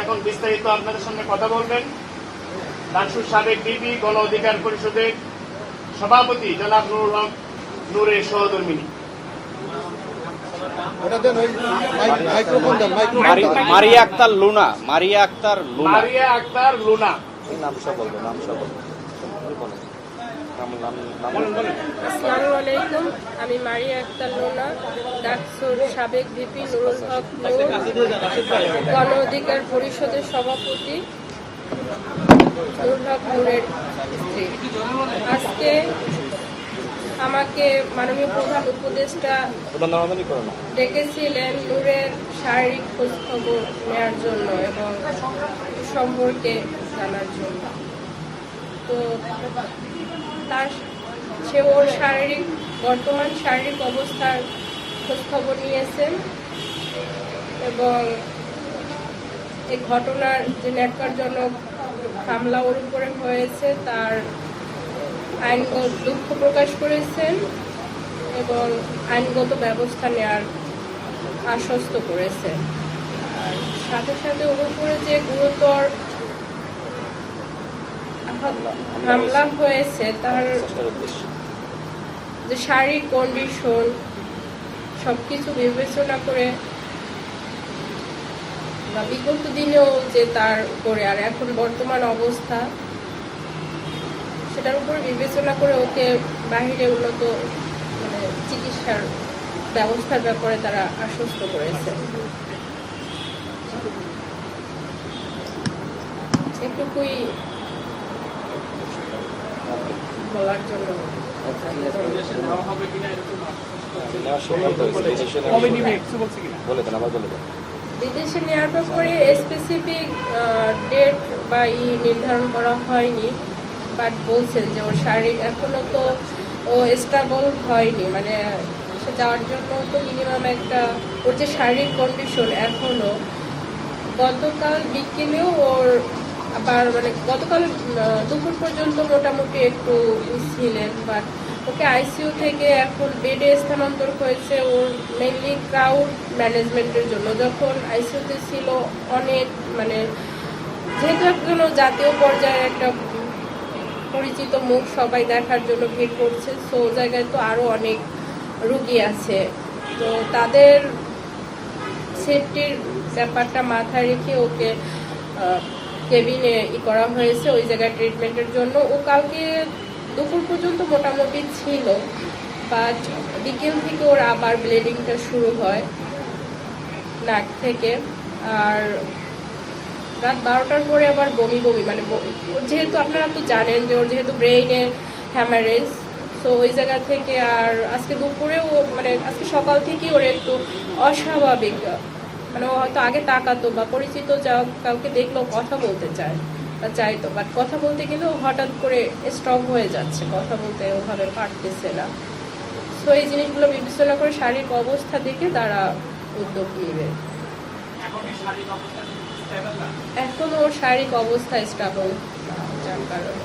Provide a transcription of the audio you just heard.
এখন বিস্তারিত আপনাদের সঙ্গে কথা বলবেন ডাকসুর সাবেক ডিবি গণ অধিকার পরিষদের সভাপতি জনাব নুরুল হক নূরের সহধর্মিনী। মারিয়া আক্তার লুনা। আসসালামু আলাইকুম, আমি মারিয়া আক্তার লুনা, ডাকসুর সাবেক ভিপি নুরুল হক নূর গণ অধিকার পরিষদের সভাপতি নুরুল হক নূরের স্ত্রী। আজকে আমাকে মাননীয় প্রধান উপদেষ্টা ডেকেছিলেন নূরের শারীরিক খোঁজখবর নেওয়ার জন্য এবং সম্পর্কে জানার জন্য। তো সে ওর বর্তমান শারীরিক অবস্থার খোঁজখবর নিয়েছেন এবং এই ঘটনার যে ন্যাক্কারজনক হামলা ওর উপরে হয়েছে তার আইনগত দুঃখ প্রকাশ করেছেন এবং আইনগত ব্যবস্থা নেওয়ার আশ্বস্ত করেছেন। আর সাথে সাথে ওর উপরে যে গুরুতর হামলা হয়েছে তার যে শারীরিক কন্ডিশন সবকিছু বিবেচনা করে বা বিগত দিনেও যে তার উপরে আর এখন বর্তমান অবস্থা সেটার উপর বিবেচনা করে ওকে বাহিরে উন্নত চিকিৎসার ব্যবস্থার ব্যাপারে তারা আশ্বস্ত করেছে। এটুকুই বলার জন্য। বিদেশে নেওয়ার ব্যাপারে স্পেসিফিক ডেট বা নির্ধারণ করা হয়নি, বাট বলছেন যে ওর শারীরিক এখনো তো ও স্টেবল হয়নি, মানে সে যাওয়ার জন্য তো মিনিমাম একটা ওর যে শারীরিক কন্ডিশন এখনো গতকাল বিকেলেও ওর আবার গতকাল দুপুর পর্যন্ত মোটামুটি একটু ছিলেন, বাট ওকে আইসিইউ থেকে এখন বেডে স্থানান্তর হয়েছে ওর মেনলি ক্রাউড ম্যানেজমেন্টের জন্য। যখন আইসিইউতে ছিল অনেক যেহেতু এখন জাতীয় পর্যায়ে একটা পরিচিত মুখ সবাই দেখার জন্য ভিড় করছে, সো জায়গায় তো আরও অনেক রুগী আছে, তো তাদের সেফটির ব্যাপারটা মাথায় রেখে ওকে কেবিনে করা হয়েছে ওই জায়গায় ট্রিটমেন্টের জন্য। ও কালকে দুপুর পর্যন্ত মোটামুটি ছিল, বাট বিকেল থেকে ওর আবার ব্লিডিংটা শুরু হয় নাক থেকে, আর রাত 12টার পরে আবার বমি যেহেতু আপনারা তো জানেন যে ওর যেহেতু ব্রেইনে হ্যামারেজ, তো ওই জায়গা থেকে আর আজকে দুপুরেও আজকে সকাল থেকেই ওর একটু অস্বাভাবিক ও হয়তো আগে তাকাতো বা পরিচিত কাউকে দেখলেও কথা বলতে চাইতো, বাট কথা বলতে গেলেও হঠাৎ করে স্টপ হয়ে যাচ্ছে, কথা বলতে ওভাবে পারতেছে না। তো এই জিনিসগুলো বিবেচনা করে শারীরিক অবস্থা দেখে তারা উদ্যোগ নেবে। এখন ওর শারীরিক অবস্থা স্টেবল যার কারণে